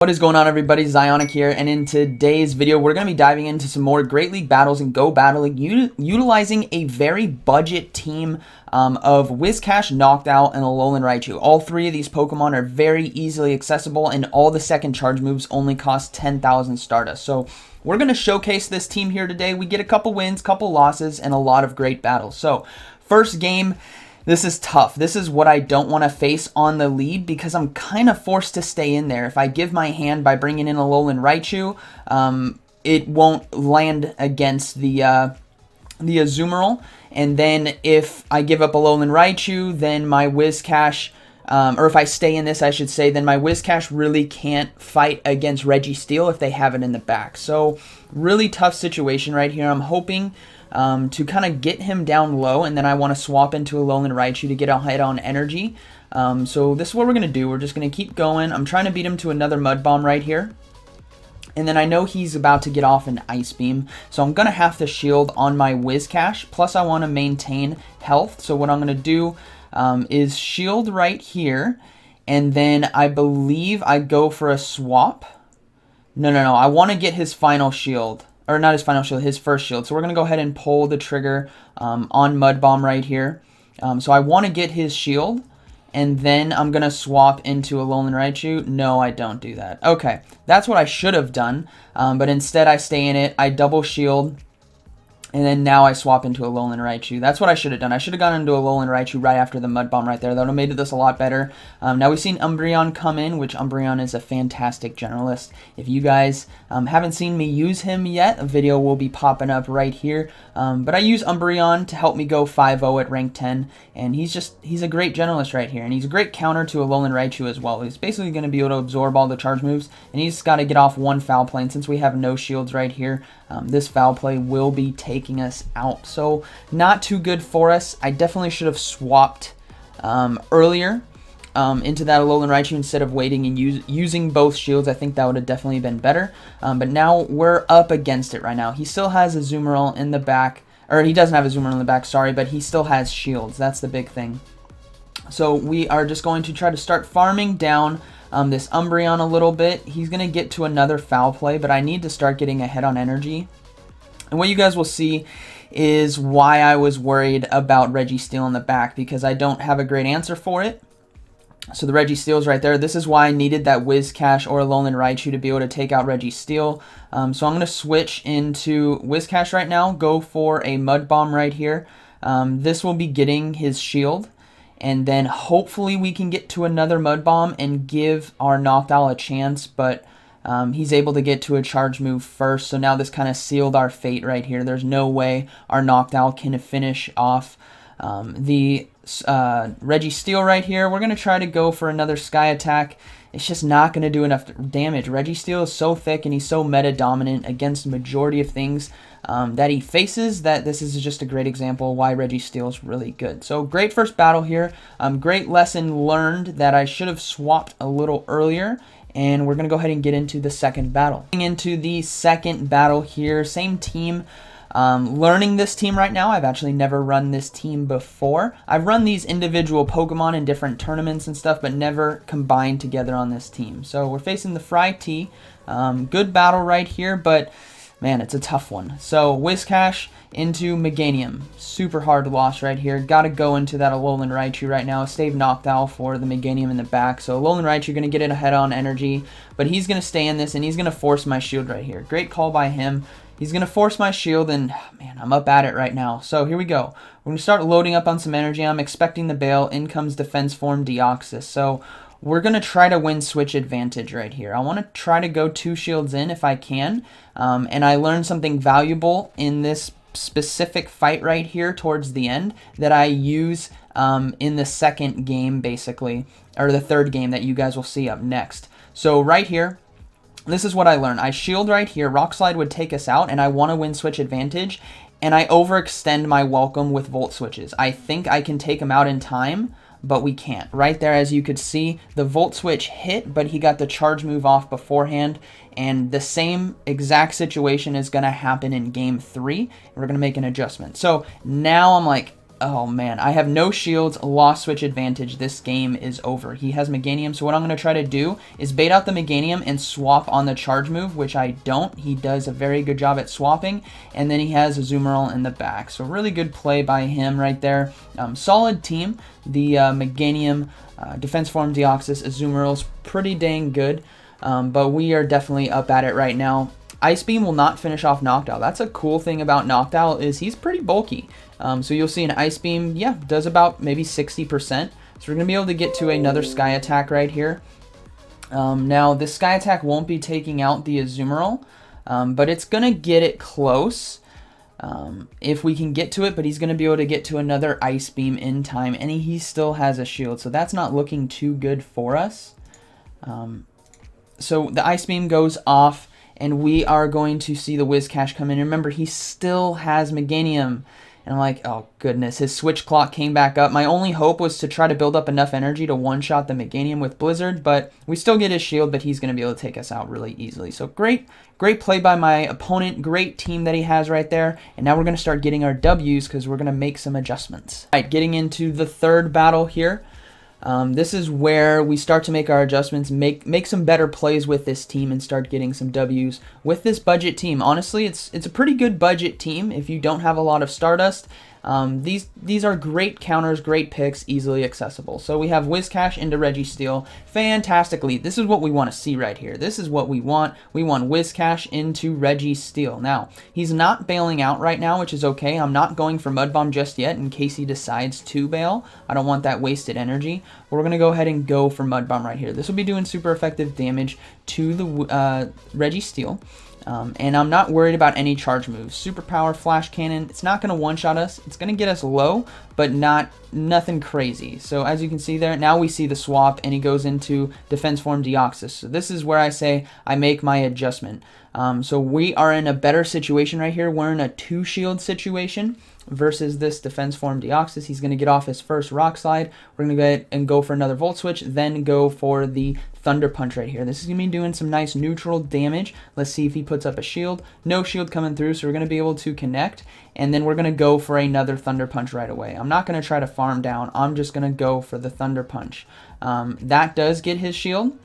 What is going on, everybody? Zyonik here, and in today's video we're going to be diving into some more Great League battles and Go battling utilizing a very budget team of Whiscash, Noctowl, and Alolan Raichu. All three of these Pokemon are very easily accessible, and all the second charge moves only cost 10,000 Stardust. So we're going to showcase this team here today. We get a couple wins, couple losses, and a lot of great battles. So first game. This is tough. This is what I don't want to face on the lead because I'm kind of forced to stay in there. If I give my hand by bringing in Alolan Raichu, it won't land against the Azumarill. And then if I give up Alolan Raichu, then my Whiscash, or if I stay in this, I should say, then my Whiscash really can't fight against Registeel if they have it in the back. So really tough situation right here. I'm hoping to kind of get him down low, and then I want to swap into Alolan Raichu to get a hit on energy. So this is what we're going to do. We're just going to keep going. I'm trying to beat him to another Mud Bomb right here. And then I know he's about to get off an Ice Beam, so I'm going to have to shield on my Whiscash. Plus I want to maintain health, so what I'm going to do is shield right here, and then I believe I go for a swap. No, I want to get his final shield. Or not his final shield, his first shield. So we're going to go ahead and pull the trigger on Mud Bomb right here. So I want to get his shield, and then I'm going to swap into Alolan Raichu. No, I don't do that. Okay, that's what I should have done, but instead I stay in it. I double shield, and then now I swap into Alolan Raichu. That's what I should have done. I should have gone into Alolan Raichu right after the Mud Bomb right there. That would have made this a lot better. Now we've seen Umbreon come in, which Umbreon is a fantastic generalist. If you guys haven't seen me use him yet, a video will be popping up right here. But I use Umbreon to help me go 5-0 at rank 10. And he's a great generalist right here. And he's a great counter to Alolan Raichu as well. He's basically going to be able to absorb all the charge moves. And he's got to get off one foul play. And since we have no shields right here, this foul play will be taking us out. So not too good for us. I definitely should have swapped earlier into that Alolan Raichu instead of waiting and using both shields. I think that would have definitely been better. But now we're up against it right now. He still has a Azumarill in the back. Or he doesn't have a Azumarill in the back, sorry, but he still has shields. That's the big thing. So we are just going to try to start farming down this Umbreon a little bit. He's going to get to another foul play, but I need to start getting ahead on energy. And what you guys will see is why I was worried about Registeel in the back, because I don't have a great answer for it. So the Registeel's right there. This is why I needed that Whiscash or Alolan Raichu to be able to take out Registeel. So I'm going to switch into Whiscash right now, go for a Mud Bomb right here. This will be getting his shield. And then hopefully we can get to another Mud Bomb and give our Noctowl a chance, but he's able to get to a charge move first. So now this kind of sealed our fate right here. There's no way our Noctowl can finish off the Registeel right here. We're going to try to go for another Sky Attack. It's just not going to do enough damage. Registeel is so thick and he's so meta dominant against the majority of things that he faces, that this is just a great example why Registeel is really good. So great first battle here. Great lesson learned that I should have swapped a little earlier. And we're going to go ahead and get into the second battle. Into the second battle here, same team. Learning this team right now. I've actually never run this team before. I've run these individual Pokemon in different tournaments and stuff, but never combined together on this team. So we're facing the Fry T. Good battle right here, but man, it's a tough one. So Whiscash into Meganium. Super hard loss right here. Got to go into that Alolan Raichu right now. Save Noctowl for the Meganium in the back. So Alolan Raichu going to get it ahead on energy, but he's going to stay in this, and he's going to force my shield right here. Great call by him. He's going to force my shield, and man, I'm up at it right now. So here we go. We're going to start loading up on some energy. I'm expecting the Bail. In comes Defense Form Deoxys. So we're going to try to win switch advantage right here. I want to try to go 2 shields in if I can. And I learned something valuable in this specific fight right here towards the end that I use in the second game, basically, or the third game that you guys will see up next. So right here, this is what I learned. I shield right here. Rock Slide would take us out, and I want to win switch advantage, and I overextend my welcome with Volt Switches. I think I can take him out in time, but we can't. Right there, as you could see, the Volt Switch hit, but he got the charge move off beforehand, and the same exact situation is going to happen in Game 3. We're going to make an adjustment. So now I'm like, Oh man, I have no shields, lost switch advantage. This game is over. He has Meganium, so what I'm going to try to do is bait out the Meganium and swap on the charge move, which I don't. He does a very good job at swapping, and then he has Azumarill in the back. So really good play by him right there. Solid team. The Meganium, Defense Form Deoxys, Azumarill's pretty dang good, but we are definitely up at it right now. Ice Beam will not finish off Noctowl. That's a cool thing about Noctowl is he's pretty bulky. So you'll see an Ice Beam, yeah, does about maybe 60%. So we're going to be able to get to another Sky Attack right here. Now, this Sky Attack won't be taking out the Azumarill, but it's going to get it close if we can get to it, but he's going to be able to get to another Ice Beam in time, and he still has a shield, so that's not looking too good for us. So the Ice Beam goes off, and we are going to see the Whiscash come in. Remember, he still has Meganium. And I'm like, oh goodness, his switch clock came back up. My only hope was to try to build up enough energy to one-shot the Meganium with Blizzard, but we still get his shield, but he's going to be able to take us out really easily. So great play by my opponent, great team that he has right there. And now we're going to start getting our W's because we're going to make some adjustments. All right, getting into the third battle here. This is where we start to make our adjustments, make some better plays with this team, and start getting some W's with this budget team. Honestly, it's a pretty good budget team if you don't have a lot of Stardust. These are great counters, great picks, easily accessible. So we have Whiscash into Registeel. Fantastically, this is what we want to see right here. This is what we want. We want Whiscash into Registeel. Now, he's not bailing out right now, which is okay. I'm not going for Mud Bomb just yet in case he decides to bail. I don't want that wasted energy. But we're going to go ahead and go for Mud Bomb right here. This will be doing super effective damage to the Registeel. And I'm not worried about any charge moves. Superpower, Flash Cannon, it's not going to one-shot us. It's going to get us low, but nothing crazy. So as you can see there, now we see the swap, and he goes into Defense Form Deoxys. So this is where I say I make my adjustment. So we are in a better situation right here. We're in a 2-shield situation versus this Defense Form Deoxys. He's going to get off his first Rock Slide. We're going to go ahead and go for another Volt Switch, then go for the Thunder Punch right here. This is going to be doing some nice neutral damage. Let's see if he puts up a shield. No shield coming through, so we're going to be able to connect, and then we're going to go for another Thunder Punch right away. I'm not going to try to farm down. I'm just going to go for the Thunder Punch. That does get his shield.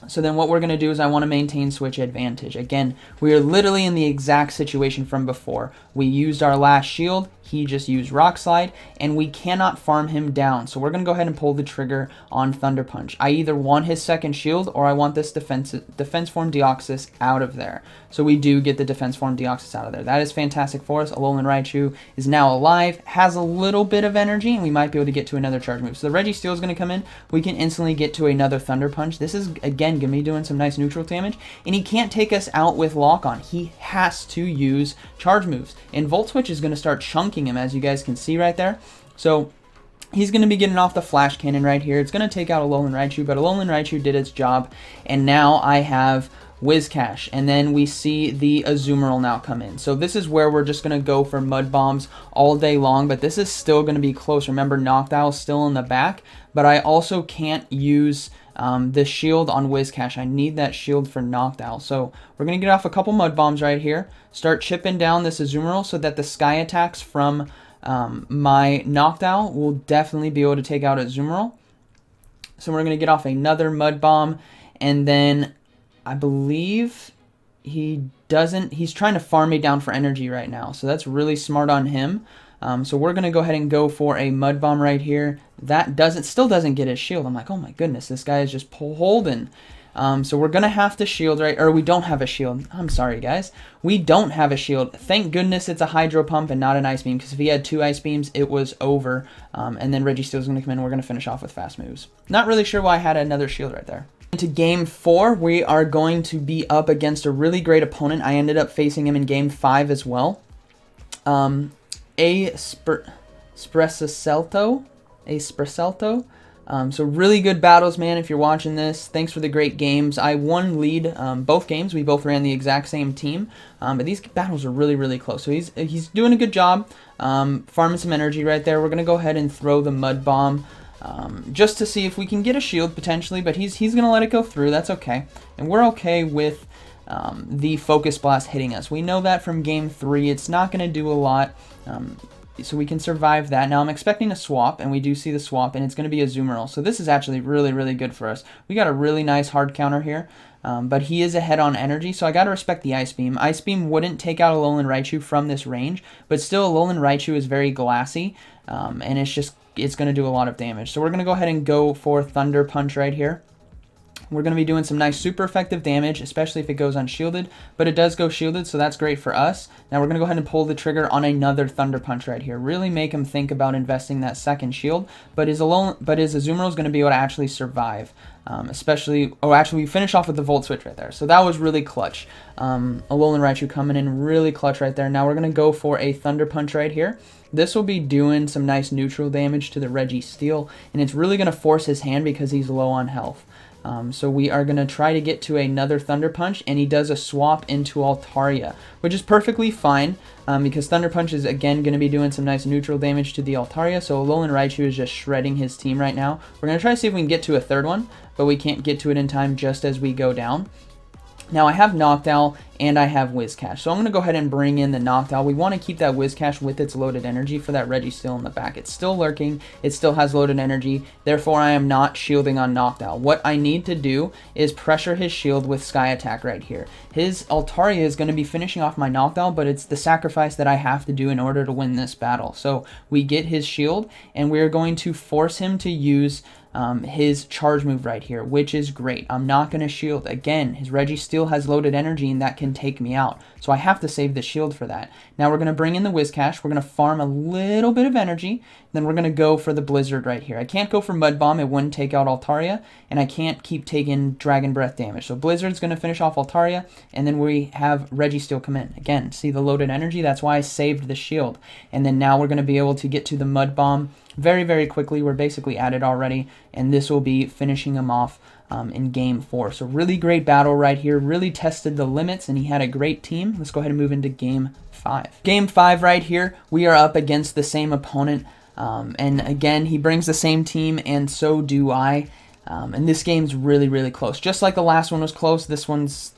So then what we're going to do is I want to maintain switch advantage. Again, we are literally in the exact situation from before. We used our last shield. He just used Rock Slide, and we cannot farm him down. So we're going to go ahead and pull the trigger on Thunder Punch. I either want his second shield or I want this Defense Form Deoxys out of there. So we do get the Defense Form Deoxys out of there. That is fantastic for us. Alolan Raichu is now alive, has a little bit of energy, and we might be able to get to another charge move. So the Registeel is going to come in. We can instantly get to another Thunder Punch. This is, again, going to be doing some nice neutral damage, and he can't take us out with Lock On. He has to use charge moves, and Volt Switch is going to start chunking him, as you guys can see right there. So he's going to be getting off the Flash Cannon right here. It's going to take out Alolan Raichu, but Alolan Raichu did its job, and now I have Whiscash, and then we see the Azumarill now come in. So this is where we're just going to go for Mud Bombs all day long, but this is still going to be close. Remember, Noctowl's still in the back, but I also can't use the shield on Whiscash. I need that shield for Noctowl. So we're going to get off a couple Mud Bombs right here, start chipping down this Azumarill so that the Sky Attacks from my Noctowl will definitely be able to take out Azumarill. So we're going to get off another Mud Bomb, and then I believe he's trying to farm me down for energy right now. So that's really smart on him. So we're going to go ahead and go for a Mud Bomb right here. That still doesn't get his shield. I'm like, oh my goodness, this guy is just holding. So we're going to have to shield, right? Or we don't have a shield. I'm sorry, guys. We don't have a shield. Thank goodness it's a Hydro Pump and not an Ice Beam, because if he had 2 Ice Beams, it was over. And then Registeel's going to come in. We're going to finish off with fast moves. Not really sure why I had another shield right there. Into Game 4, we are going to be up against a really great opponent. I ended up facing him in Game 5 as well. Spresalto. So really good battles, man, if you're watching this. Thanks for the great games. I won lead both games. We both ran the exact same team. But these battles are really, really close. So he's doing a good job farming some energy right there. We're going to go ahead and throw the Mud Bomb just to see if we can get a shield potentially. But he's going to let it go through. That's okay. And we're okay with the Focus Blast hitting us. We know that from Game 3. It's not going to do a lot. so we can survive that. Now I'm expecting a swap, and we do see the swap, and it's going to be a Azumarill. So this is actually really, really good for us. We got a really nice hard counter here, but he is ahead on energy, so I got to respect the Ice Beam. Ice Beam wouldn't take out Alolan Raichu from this range, but still Alolan Raichu is very glassy, and it's going to do a lot of damage. So we're going to go ahead and go for Thunder Punch right here. We're going to be doing some nice super effective damage, especially if it goes unshielded, but it does go shielded, so that's great for us. Now we're going to go ahead and pull the trigger on another Thunder Punch right here. Really make him think about investing that second shield, but his Azumarill is going to be able to actually survive. Actually we finish off with the Volt Switch right there, so that was really clutch. Alolan Raichu coming in really clutch right there. Now we're going to go for a Thunder Punch right here. This will be doing some nice neutral damage to the Registeel, and it's really going to force his hand because he's low on health. So we are going to try to get to another Thunder Punch, and he does a swap into Altaria, which is perfectly fine because Thunder Punch is again going to be doing some nice neutral damage to the Altaria, so Alolan Raichu is just shredding his team right now. We're going to try to see if we can get to a third one, but we can't get to it in time just as we go down. Now I have Noctowl and I have Whiscash, so I'm going to go ahead and bring in the Noctowl. We want to keep that Whiscash with its loaded energy for that Registeel in the back. It's still lurking, it still has loaded energy, therefore I am not shielding on Noctowl. What I need to do is pressure his shield with Sky Attack right here. His Altaria is going to be finishing off my Noctowl, but it's the sacrifice that I have to do in order to win this battle. So we get his shield, and we're going to force him to use his charge move right here, which is great. I'm not going to shield. Again, his Registeel has loaded energy, and that can take me out. So I have to save the shield for that. Now we're going to bring in the Whiscash. We're going to farm a little bit of energy. Then we're going to go for the Blizzard right here. I can't go for Mud Bomb. It wouldn't take out Altaria. And I can't keep taking Dragon Breath damage. So Blizzard's going to finish off Altaria. And then we have Registeel come in. Again, see the loaded energy? That's why I saved the shield. And then now we're going to be able to get to the Mud Bomb very, very quickly. We're basically at it already. And this will be finishing him off in Game 4. So really great battle right here. Really tested the limits, and he had a great team. Let's go ahead and move into Game 5. Game 5 right here, we are up against the same opponent. And again, he brings the same team, and so do I. And this game's really, really close. Just like the last one was close, this one's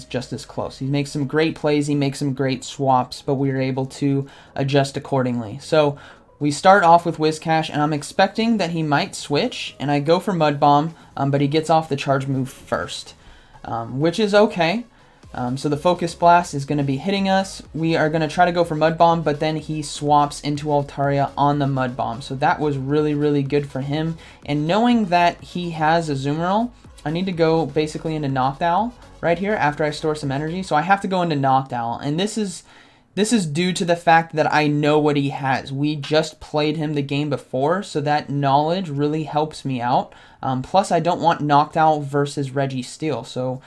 just as close. He makes some great plays, he makes some great swaps, but we were able to adjust accordingly. So we start off with Whiscash, and I'm expecting that he might switch, and I go for Mud Bomb, but he gets off the charge move first, which is okay. So the Focus Blast is going to be hitting us. We are going to try to go for Mud Bomb, but then he swaps into Altaria on the Mud Bomb. So that was really, really good for him. And knowing that he has a Azumarill, I need to go basically into Noctowl right here after I store some energy. So I have to go into Noctowl, and this is due to the fact that I know what he has. We just played him the game before, so that knowledge really helps me out. Plus, I don't want Noctowl versus Registeel, so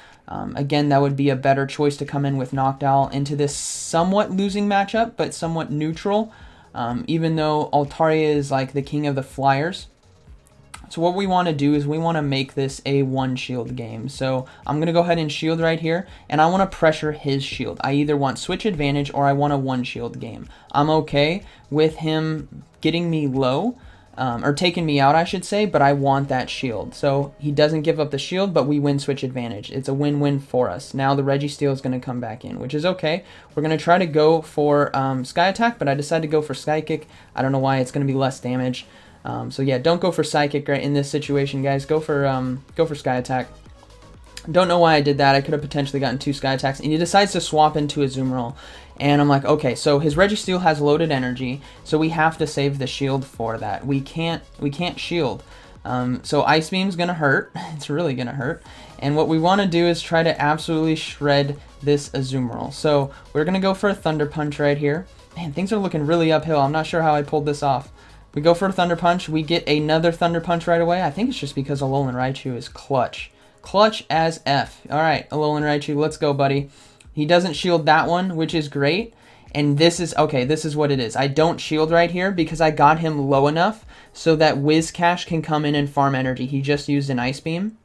again, that would be a better choice to come in with Noctowl into this somewhat losing matchup, but somewhat neutral, even though Altaria is like the king of the flyers. So what we want to do is we want to make this a one shield game. So I'm going to go ahead and shield right here, and I want to pressure his shield. I either want switch advantage or I want a one shield game. I'm okay with him getting me low, or taking me out, I should say, but I want that shield. So he doesn't give up the shield, but we win switch advantage. It's a win-win for us. Now the Registeel is going to come back in, which is okay. We're going to try to go for Sky Attack, but I decided to go for Psychic. I don't know why. It's going to be less damage. So yeah, don't go for Psychic right in this situation, guys. Go for Sky Attack. Don't know why I did that. I could have potentially gotten 2 Sky Attacks. And he decides to swap into a Azumarill. And I'm like, okay, so his Registeel has loaded energy, so we have to save the shield for that. We can't shield. So Ice Beam's gonna hurt. It's really gonna hurt. And what we want to do is try to absolutely shred this Azumarill. So we're gonna go for a Thunder Punch right here. Man, things are looking really uphill. I'm not sure how I pulled this off. We go for a Thunder Punch. We get another Thunder Punch right away. I think it's just because Alolan Raichu is clutch. Clutch as F. Alright, Alolan Raichu, let's go, buddy. He doesn't shield that one, which is great. And this is, okay, this is what it is. I don't shield right here because I got him low enough so that Whiscash can come in and farm energy. He just used an Ice Beam.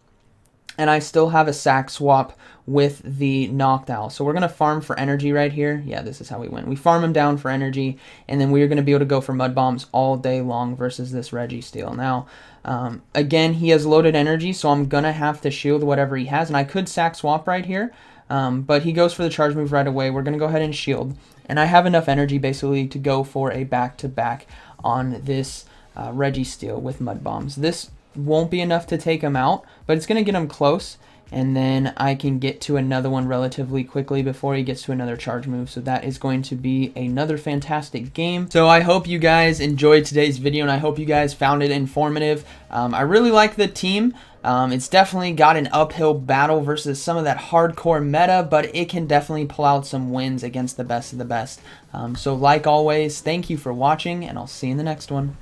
And I still have a sack swap with the Noctowl. So we're going to farm for energy right here. Yeah, this is how we win. We farm him down for energy, and then we're going to be able to go for Mud Bombs all day long versus this Registeel. Now, again, he has loaded energy, so I'm going to have to shield whatever he has. And I could sack swap right here, But he goes for the charge move right away. We're going to go ahead and shield. And I have enough energy basically to go for a back-to-back on this Registeel with Mud Bombs. This won't be enough to take him out, but it's going to get him close. And then I can get to another one relatively quickly before he gets to another charge move. So that is going to be another fantastic game. So I hope you guys enjoyed today's video, and I hope you guys found it informative. I really like the team. It's definitely got an uphill battle versus some of that hardcore meta, but it can definitely pull out some wins against the best of the best. So like always, thank you for watching, and I'll see you in the next one.